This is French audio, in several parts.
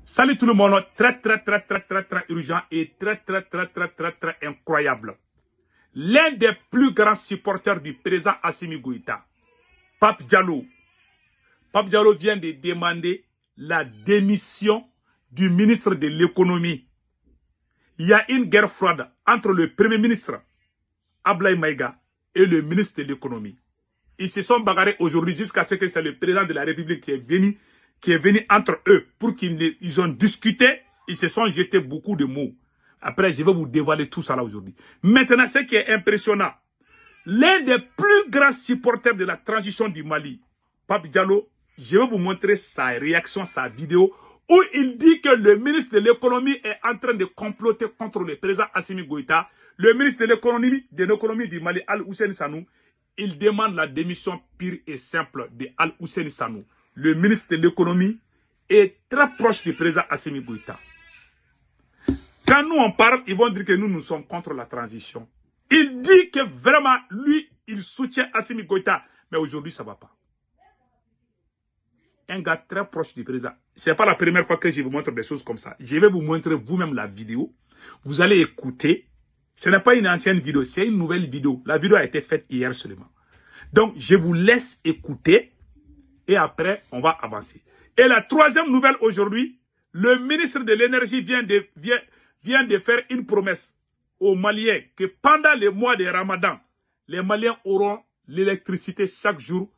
Salut tout le monde, très urgent et très incroyable. L'un des plus grands supporters du président Assimi Goïta, Pape Diallo vient de demander la démission du ministre de l'économie. Il y a une guerre froide entre le premier ministre Ablaye Maïga et le ministre de l'économie. Ils se sont bagarrés aujourd'hui jusqu'à ce que c'est le président de la République qui est venu entre eux pour qu'ils ont discuté. Ils se sont jetés beaucoup de mots. Après, je vais vous dévoiler tout ça là aujourd'hui. Maintenant, ce qui est impressionnant, l'un des plus grands supporters de la transition du Mali, Pape Diallo, je vais vous montrer sa réaction, sa vidéo, où il dit que le ministre de l'économie est en train de comploter contre le président Assimi Goïta. Le ministre de l'économie du Mali, Al-Hussein Sanou, il demande la démission pure et simple de Al-Hussein Sanou. Le ministre de l'économie est très proche du président Assimi Goïta. Quand nous on parle, ils vont dire que nous sommes contre la transition. Il dit que vraiment, lui, il soutient Assimi Goïta. Mais aujourd'hui, ça ne va pas. Un gars très proche du président. Ce n'est pas la première fois que je vous montre des choses comme ça. Je vais vous montrer vous-même la vidéo. Vous allez écouter. Ce n'est pas une ancienne vidéo, c'est une nouvelle vidéo. La vidéo a été faite hier seulement. Donc, je vous laisse écouter et après, on va avancer. Et la troisième nouvelle aujourd'hui, le ministre de l'énergie vient de faire une promesse aux Maliens que pendant les mois de Ramadan, les Maliens auront l'électricité chaque jour,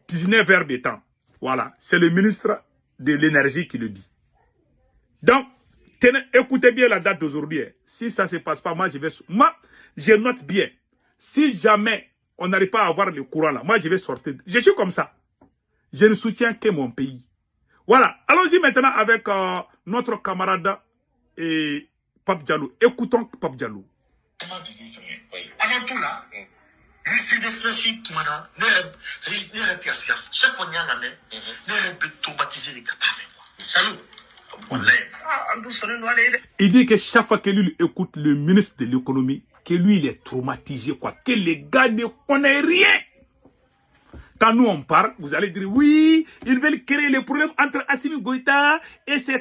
19 heures de temps. Voilà, c'est le ministre de l'énergie qui le dit. Donc, écoutez bien la date d'aujourd'hui. Si ça ne se passe pas, moi, je note bien. Si jamais on n'arrive pas à avoir le courant là, moi, je vais sortir. Je suis comme ça. Je ne soutiens que mon pays. Voilà. Allons-y maintenant avec notre camarade Pape Diallo. Écoutons Pape Diallo. Pendant tout là, c'est des flèches qui chaque fois, il peut traumatiser les 80 fois. Salut. Il dit que chaque fois que lui écoute le ministre de l'économie, que lui il est traumatisé, quoi, que les gars ne connaissent rien. Quand nous on parle, vous allez dire oui, ils veulent créer les problèmes entre Assimi Goïta et ses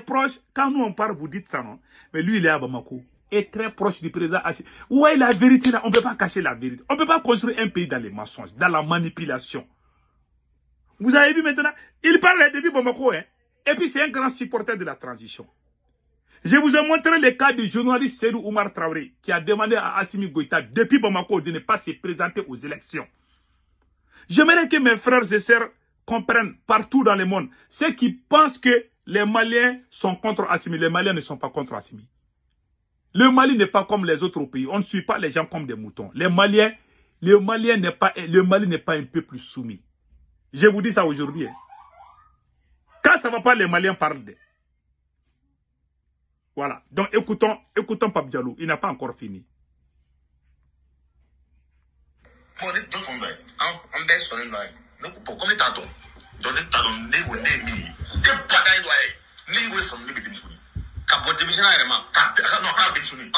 proches. Quand nous on parle, vous dites ça, non? Mais lui il est à Bamako, est très proche du président Assimi. Ouais, la vérité là, on ne peut pas cacher la vérité. On ne peut pas construire un pays dans les mensonges, dans la manipulation. Vous avez vu maintenant, il parle depuis Bamako, hein. Et puis c'est un grand supporter de la transition. Je vous ai montré le cas du journaliste Seydou Oumar Traoré qui a demandé à Assimi Goïta depuis Bamako de ne pas se présenter aux élections. J'aimerais que mes frères et sœurs comprennent partout dans le monde ceux qui pensent que les Maliens sont contre Assimi. Les Maliens ne sont pas contre Assimi. Le Mali n'est pas comme les autres pays. On ne suit pas les gens comme des moutons. Le Mali n'est pas un peuple soumis. Je vous dis ça aujourd'hui. Hein. Quand ça ne va pas, les Maliens parlent d'eux. Voilà. Donc écoutons Pape Diallo. Il n'a pas encore fini.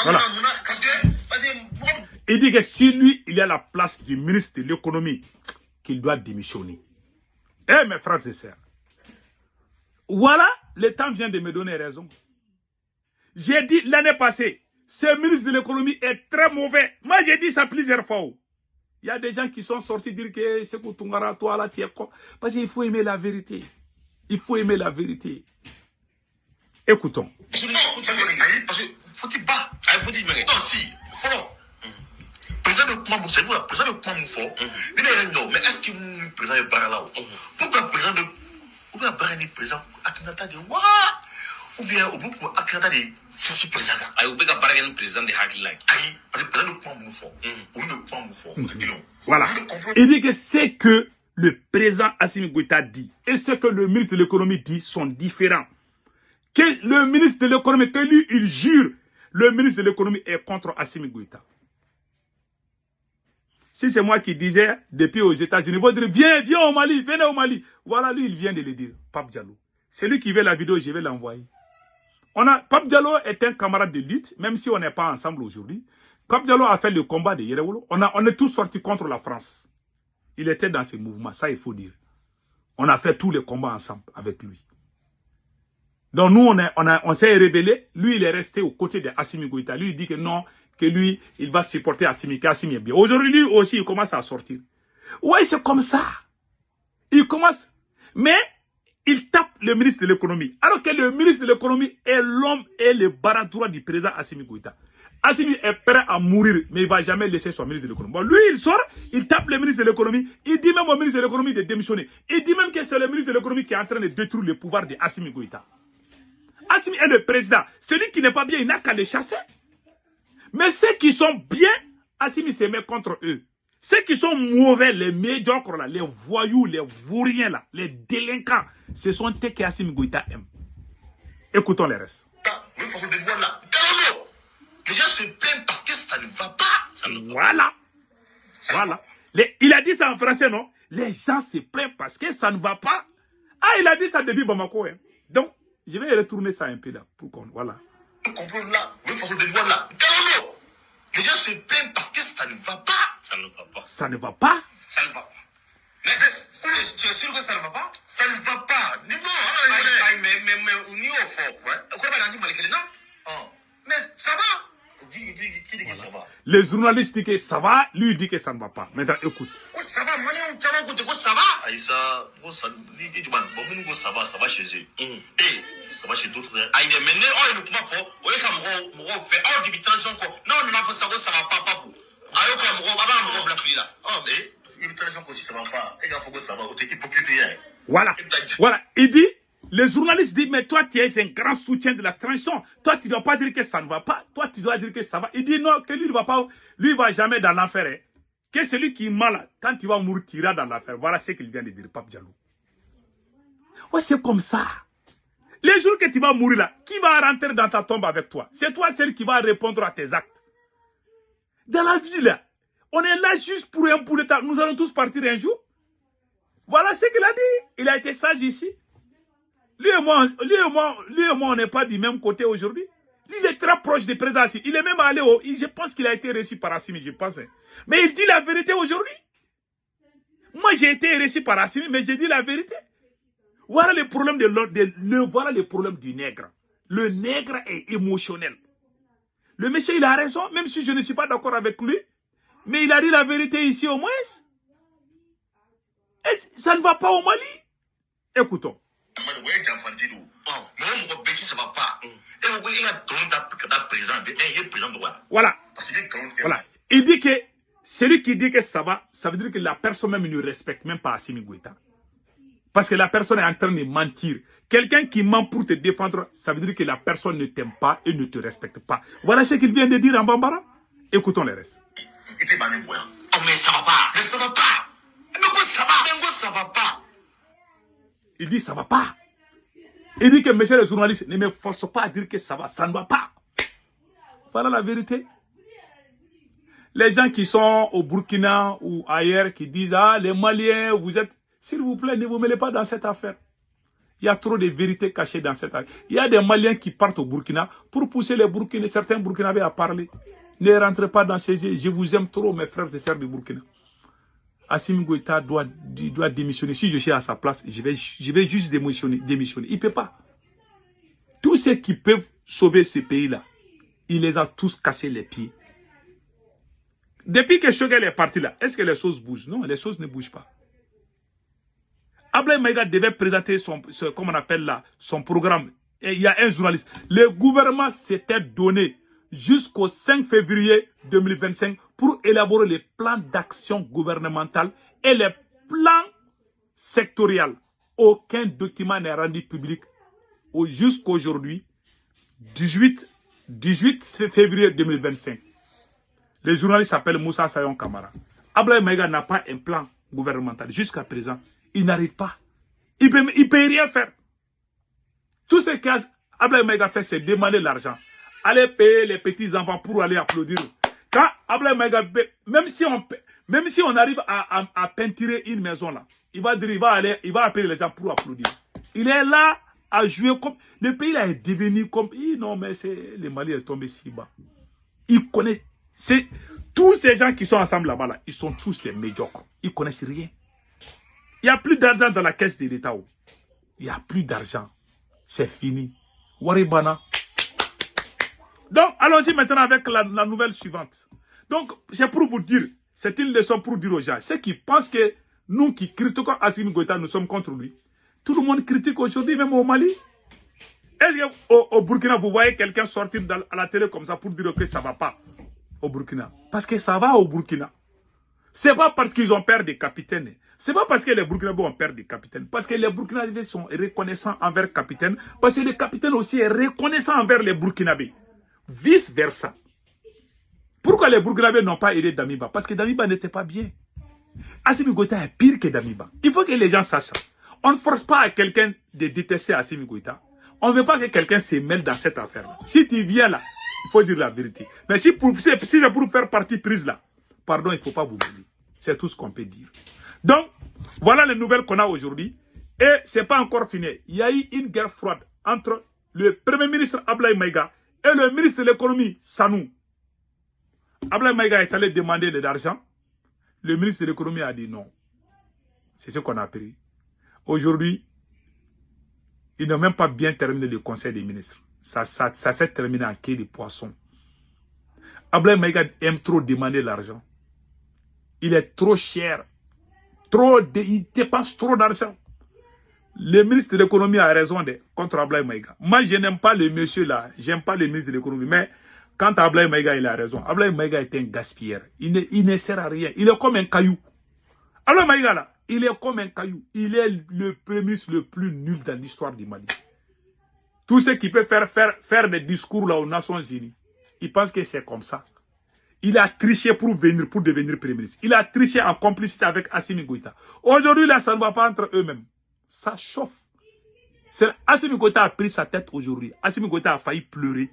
Voilà. Il dit que si lui, il est à la place du ministre de l'économie, qu'il doit démissionner. Eh mes frères et sœurs. Voilà, le temps vient de me donner raison. J'ai dit l'année passée, ce ministre de l'économie est très mauvais. Moi, j'ai dit ça plusieurs fois. Il y a des gens qui sont sortis dire que c'est pour Tungara, toi là, tu es con. Parce qu'il faut aimer la vérité. Il faut aimer la vérité. Écoutons. Président de Kouamou, c'est vous, le président de Kouamou fort. Mais est-ce que vous président de Barala? Pourquoi le président de. Ou bien le président Akinata de Wa? Ou bien au bout de Akinata de Sissi président? Aïe, ou bien le président de Hakilai? Aïe, parce que le président de Kouamou fort. Ou le Kouamou fort. Voilà. Il dit que c'est que le président Assimi Goïta dit et ce que le ministre de l'économie dit sont différents. Que le ministre de l'économie, que lui, il jure, le ministre de l'économie est contre Assimi Goïta. Si c'est moi qui disais, depuis aux États-Unis, vous direz, viens au Mali, venez au Mali. Voilà, lui, il vient de le dire, Pape Diallo. C'est lui qui veut la vidéo, je vais l'envoyer. Pape Diallo est un camarade de lutte, même si on n'est pas ensemble aujourd'hui. Pape Diallo a fait le combat de Yerewolo. On est tous sortis contre la France. Il était dans ces mouvements, ça il faut dire. On a fait tous les combats ensemble avec lui. Donc nous, on s'est rébellé. Lui, il est resté aux côtés de Assimi Goïta. Lui, il dit que non, que lui, il va supporter Assimi, qu'Assimi est bien. Aujourd'hui, lui aussi, il commence à sortir. Ouais, c'est comme ça. Il commence. Mais il tape le ministre de l'économie. Alors que le ministre de l'économie est l'homme et le bras droit du président Assimi Goïta. Assimi est prêt à mourir, mais il ne va jamais laisser son ministre de l'économie. Bon, lui, il sort, il tape le ministre de l'économie. Il dit même au ministre de l'économie de démissionner. Il dit même que c'est le ministre de l'économie qui est en train de détruire le pouvoir de Assimi Goïta. Assimi est le président. Celui qui n'est pas bien, il n'a qu'à le chasser. Mais ceux qui sont bien, Assimi se met contre eux. Ceux qui sont mauvais, les médiocres, là, les voyous, les vauriens, là, les délinquants, ce sont eux que Assimi Goïta aime. Écoutons les restes. Les gens se plaignent parce que ça ne va pas. Voilà. Voilà. Il a dit ça en français, non? Les gens se plaignent parce que ça ne va pas. Ah, il a dit ça depuis Bamako. Hein. Donc, je vais retourner ça un peu là. Pour qu'on, voilà. Les gens se plaignent parce que ça ne va pas. Ça ne va pas. Ça ne va pas. Ça ne va pas. Mais tu es sûr que ça ne va pas? Ça ne va pas. Mais ça va. Qui dit que ça va? Les journalistes disent que ça va, lui il dit que ça ne va pas. Maintenant, écoute. Ça va, ça va. Aïssa, ça va chez eux. Et ça va chez d'autres. Aïe, maintenant, on est le point fort. On est comme on fait. On dit que non, on a fait ça va pas. Aïe, comme on va la fille là. Oh, mais ça va pas. Et il faut que ça va. T'es hypocrite. Voilà. Voilà. Il dit. Les journalistes disent, mais toi, tu es un grand soutien de la transition. Toi, tu ne dois pas dire que ça ne va pas. Toi, tu dois dire que ça va. Il dit non, que lui ne va pas. Lui, il ne va jamais dans l'enfer. Hein. Que celui qui est mal, quand il va mourir, tu iras dans l'enfer. Voilà ce qu'il vient de dire, Pape Diallo. Ouais, c'est comme ça. Les jours que tu vas mourir là, qui va rentrer dans ta tombe avec toi? C'est toi celle qui va répondre à tes actes. Dans la vie là, on est là juste pour un bout de temps. Nous allons tous partir un jour. Voilà ce qu'il a dit. Il a été sage ici. Lui et moi, on n'est pas du même côté aujourd'hui. Lui, il est très proche des présidents. Il est même allé je pense qu'il a été reçu par Assimi, je pense. Mais il dit la vérité aujourd'hui. Moi, j'ai été reçu par Assimi, mais j'ai dit la vérité. Voilà le problème voilà le problème du nègre. Le nègre est émotionnel. Le monsieur, il a raison, même si je ne suis pas d'accord avec lui. Mais il a dit la vérité ici au moins. Et ça ne va pas au Mali. Écoutons. Voilà. Voilà. Il dit que celui qui dit que ça va, ça veut dire que la personne même ne respecte même pas Assimi Goïta. Parce que la personne est en train de mentir. Quelqu'un qui ment pour te défendre, ça veut dire que la personne ne t'aime pas et ne te respecte pas. Voilà ce qu'il vient de dire en Bambara. Écoutons les restes. Mais ça va pas. Mais ça va pas. Mais quoi ça va? Mais quoi ça va pas? Il dit ça va pas. Il dit que monsieur le journaliste ne me force pas à dire que ça va, ça ne va pas. Voilà la vérité. Les gens qui sont au Burkina ou ailleurs qui disent ah les Maliens vous êtes, s'il vous plaît ne vous mêlez pas dans cette affaire. Il y a trop de vérités cachées dans cette affaire. Il y a des Maliens qui partent au Burkina pour pousser les Burkinais, certains Burkinabés à parler. Ne rentrez pas dans ces jeux. Je vous aime trop mes frères et sœurs du Burkina. Assimi Goïta doit démissionner. Si je suis à sa place, je vais juste démissionner. Il ne peut pas. Tous ceux qui peuvent sauver ce pays-là, il les a tous cassés les pieds. Depuis que Choguel est parti là, est-ce que les choses bougent? Non, les choses ne bougent pas. Ablaye Maïga devait présenter comme on appelle là, son programme. Et il y a un journaliste. Le gouvernement s'était donné jusqu'au 5 février 2025 pour élaborer les plans d'action gouvernementale et les plans sectoriels. Aucun document n'est rendu public jusqu'à aujourd'hui, 18 février 2025. Le journaliste s'appelle Moussa Sayon Kamara. Ablaye Maïga n'a pas un plan gouvernemental. Jusqu'à présent, il n'arrive pas. Il ne peut rien faire. Tout ce qu'Ablaye Maïga fait, c'est demander l'argent. Aller payer les petits enfants pour aller applaudir. Quand Ablaye Maïga, même si on arrive à peinturer une maison là, il va appeler les gens pour applaudir. Il est là à jouer comme le pays là est devenu comme non mais le Mali est tombé si bas. Il connaît tous ces gens qui sont ensemble là-bas là, ils sont tous des médiocres. Ils connaissent rien. Il n'y a plus d'argent dans la caisse de l'État. Il n'y a plus d'argent. C'est fini. Waribana. Donc, allons-y maintenant avec la nouvelle suivante. Donc, c'est pour vous dire, c'est une leçon pour dire aux gens, ceux qui pensent que nous qui critiquons Assimi Goïta, nous sommes contre lui. Tout le monde critique aujourd'hui, même au Mali. Est-ce qu'au Burkina, vous voyez quelqu'un sortir à la télé comme ça pour dire que ça ne va pas au Burkina? Parce que ça va au Burkina. C'est pas parce qu'ils ont peur des capitaines. C'est pas parce que les Burkinabés ont peur des capitaines. Parce que les Burkinabés sont reconnaissants envers les capitaines. Parce que le capitaine aussi est reconnaissant envers les Burkinabés. Vice versa. Pourquoi les Burkinabés n'ont pas aidé Damiba? Parce que Damiba n'était pas bien. Assimi Goïta est pire que Damiba. Il faut que les gens sachent ça. On ne force pas à quelqu'un de détester Assimi Goïta. On ne veut pas que quelqu'un se mêle dans cette affaire-là. Si tu viens là, il faut dire la vérité. Mais si c'est pour faire partie prise là, pardon, il ne faut pas vous mêler. C'est tout ce qu'on peut dire. Donc, voilà les nouvelles qu'on a aujourd'hui. Et ce n'est pas encore fini. Il y a eu une guerre froide entre le Premier ministre Ablaye Maïga et le ministre de l'économie, Sanou. Ablaye Maïga est allé demander de l'argent. Le ministre de l'économie a dit non. C'est ce qu'on a appris. Aujourd'hui, ils n'ont même pas bien terminé le conseil des ministres. Ça s'est terminé en quai de poisson. Ablaye Maïga aime trop demander l'argent. Il est trop cher. Il dépense trop d'argent. Le ministre de l'économie a raison contre Ablaye Maïga. Moi, je n'aime pas le monsieur là. J'aime pas le ministre de l'économie. Mais quand Ablaye Maïga, il a raison. Ablaye Maïga est un gaspilleur. Il ne sert à rien. Il est comme un caillou. Ablaye Maïga là, il est comme un caillou. Il est le premier ministre le plus nul dans l'histoire du Mali. Tous ceux qui peuvent faire des discours là aux Nations Unies, ils pensent que c'est comme ça. Il a triché pour devenir Premier ministre. Il a triché en complicité avec Assimi Goïta. Aujourd'hui, là, ça ne va pas entre eux-mêmes. Ça chauffe. Assimi Goïta a pris sa tête aujourd'hui. Assimi Goïta a failli pleurer.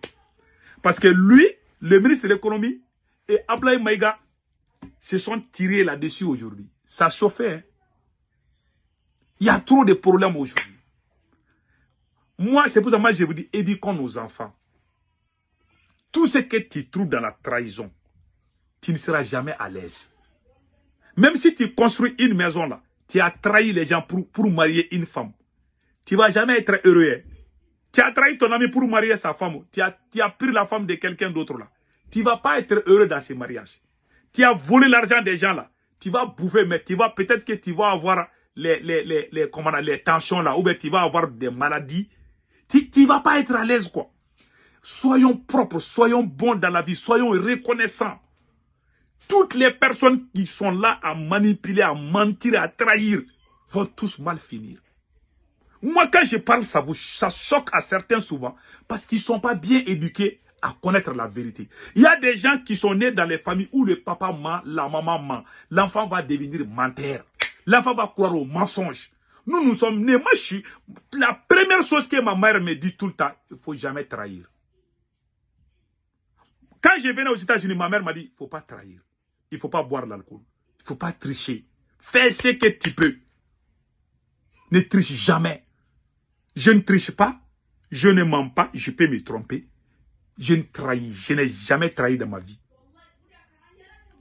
Parce que lui, le ministre de l'économie et Ablaye Maïga se sont tirés là-dessus aujourd'hui. Ça chauffait. Hein? Il y a trop de problèmes aujourd'hui. Moi, c'est pour ça que je vous dis, éduquons nos enfants. Tout ce que tu trouves dans la trahison, tu ne seras jamais à l'aise. Même si tu construis une maison là, tu as trahi les gens pour marier une femme. Tu ne vas jamais être heureux. Hein. Tu as trahi ton ami pour marier sa femme. Tu as pris la femme de quelqu'un d'autre là. Tu ne vas pas être heureux dans ces mariages. Tu as volé l'argent des gens là. Tu vas bouffer, mais peut-être que tu vas avoir les tensions là, ou bien tu vas avoir des maladies. Tu ne vas pas être à l'aise quoi. Soyons propres, soyons bons dans la vie, soyons reconnaissants. Toutes les personnes qui sont là à manipuler, à mentir, à trahir, vont tous mal finir. Moi, quand je parle, ça choque à certains souvent, parce qu'ils ne sont pas bien éduqués à connaître la vérité. Il y a des gens qui sont nés dans les familles où le papa ment, la maman ment. L'enfant va devenir menteur. L'enfant va croire aux mensonges. Nous sommes nés. Moi, la première chose que ma mère me dit tout le temps, il ne faut jamais trahir. Quand je venais aux États-Unis, ma mère m'a dit, il ne faut pas trahir. Il ne faut pas boire l'alcool. Il ne faut pas tricher. Fais ce que tu peux. Ne triche jamais. Je ne triche pas. Je ne mens pas. Je peux me tromper. Je ne trahis. Je n'ai jamais trahi dans ma vie.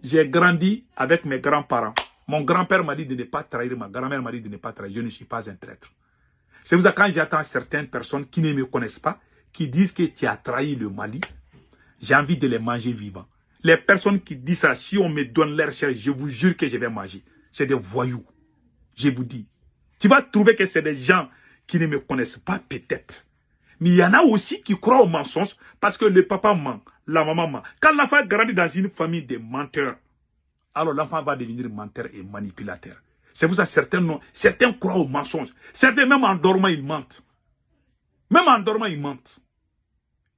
J'ai grandi avec mes grands-parents. Mon grand-père m'a dit de ne pas trahir. Ma grand-mère m'a dit de ne pas trahir. Je ne suis pas un traître. C'est pour ça que quand j'attends certaines personnes qui ne me connaissent pas, qui disent que tu as trahi le Mali, j'ai envie de les manger vivants. Les personnes qui disent ça, si on me donne leur chair, je vous jure que je vais manger. C'est des voyous. Je vous dis. Tu vas trouver que c'est des gens qui ne me connaissent pas peut-être. Mais il y en a aussi qui croient aux mensonges parce que le papa ment, la maman ment. Quand l'enfant grandit dans une famille de menteurs, alors l'enfant va devenir menteur et manipulateur. C'est pour ça que certains croient aux mensonges. Certains, même en dormant, ils mentent. Même en dormant, ils mentent.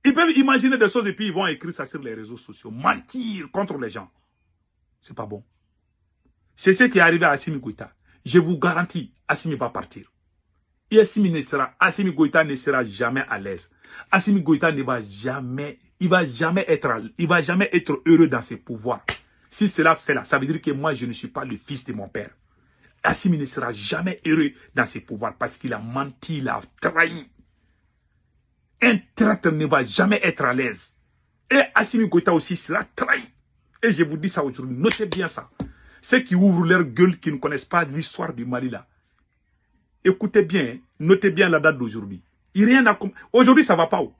Ils peuvent imaginer des choses et puis ils vont écrire ça sur les réseaux sociaux. Mentir contre les gens. C'est pas bon. C'est ce qui est arrivé à Assimi Goïta. Je vous garantis, Assimi va partir. Et Assimi Goïta ne sera jamais à l'aise. Assimi Goïta ne va jamais, il va jamais être heureux dans ses pouvoirs. Si cela fait là, ça veut dire que moi je ne suis pas le fils de mon père. Assimi ne sera jamais heureux dans ses pouvoirs parce qu'il a menti, il a trahi. Un traître ne va jamais être à l'aise. Et Assimi Goïta aussi sera trahi. Et je vous dis ça aujourd'hui, notez bien ça. Ceux qui ouvrent leur gueule, qui ne connaissent pas l'histoire du Mali là, Écoutez bien, hein, notez bien la date d'aujourd'hui. Aujourd'hui, ça ne va pas où?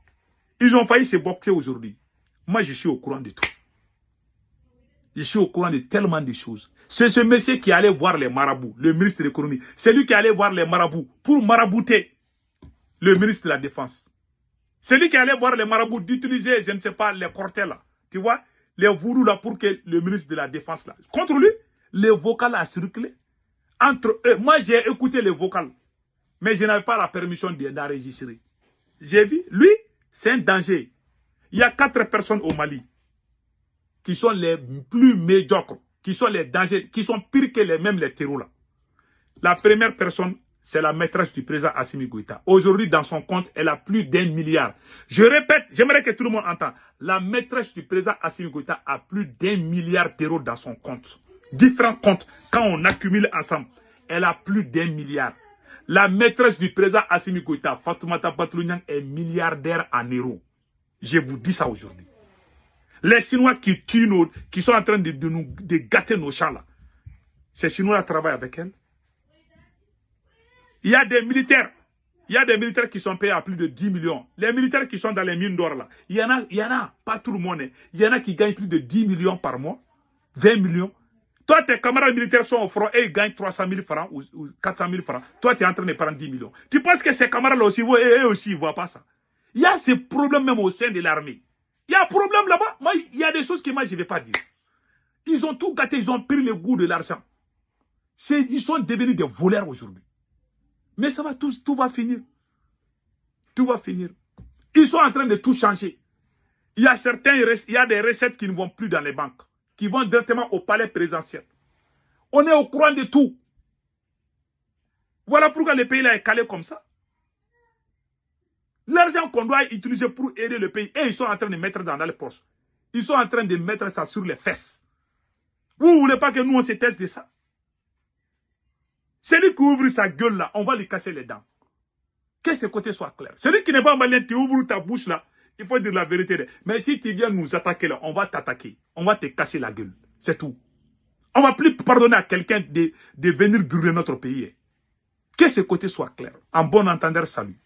Ils ont failli se boxer aujourd'hui. Moi, je suis au courant de tout. Je suis au courant de tellement de choses. C'est ce monsieur qui allait voir les marabouts, le ministre de l'économie. C'est lui qui allait voir les marabouts pour marabouter le ministre de la Défense. C'est lui qui allait voir les marabouts d'utiliser, je ne sais pas, les cortels là. Tu vois, les voodoo là pour que le ministre de la Défense là. Contre lui, les vocales a circulé. Entre eux, moi j'ai écouté les vocales. Mais je n'avais pas la permission d'enregistrer. J'ai vu, lui, c'est un danger. Il y a 4 personnes au Mali qui sont les plus médiocres, qui sont les dangers, qui sont pires que même les terreaux là. La première personne, c'est la maîtresse du président Assimi Goïta. Aujourd'hui, dans son compte, elle a plus d'1 milliard. Je répète, j'aimerais que tout le monde entende. La maîtresse du président Assimi Goïta a plus d'1 milliard d'euros dans son compte. Différents comptes, quand on accumule ensemble, elle a plus d'1 milliard. La maîtresse du président Assimi Goïta, Fatoumata Batounian, est milliardaire en euros. Je vous dis ça aujourd'hui. Les Chinois qui tuent qui sont en train de gâter nos champs là, ces Chinois travaillent avec elle. Il y a des militaires. Il y a des militaires qui sont payés à plus de 10 millions. Les militaires qui sont dans les mines d'or là, il y en a, pas tout le monde. Il y en a qui gagnent plus de 10 millions par mois, 20 millions. Toi, tes camarades militaires sont au front et ils gagnent 300 000 francs ou 400 000 francs. Toi, tu es en train de prendre 10 millions. Tu penses que ces camarades-là aussi, eux aussi, ils ne voient pas ça? Il y a ces problèmes même au sein de l'armée. Il y a un problème là-bas. Moi, il y a des choses que moi, je ne vais pas dire. Ils ont tout gâté, ils ont pris le goût de l'argent. Ils sont devenus des voleurs aujourd'hui. Mais ça va, tout va finir. Tout va finir. Ils sont en train de tout changer. Il y a des recettes qui ne vont plus dans les banques, qui vont directement au palais présidentiel. On est au courant de tout. Voilà pourquoi le pays là est calé comme ça. L'argent qu'on doit utiliser pour aider le pays, et ils sont en train de mettre dans les poches. Ils sont en train de mettre ça sur les fesses. Vous ne voulez pas que nous on se teste de ça? Celui qui ouvre sa gueule là, on va lui casser les dents. Que ce côté soit clair. Celui qui n'est pas malien, tu ouvres ta bouche là, il faut dire la vérité. Mais si tu viens nous attaquer là, on va t'attaquer. On va te casser la gueule. C'est tout. On ne va plus pardonner à quelqu'un de venir brûler notre pays. Que ce côté soit clair. En bon entendeur, salut.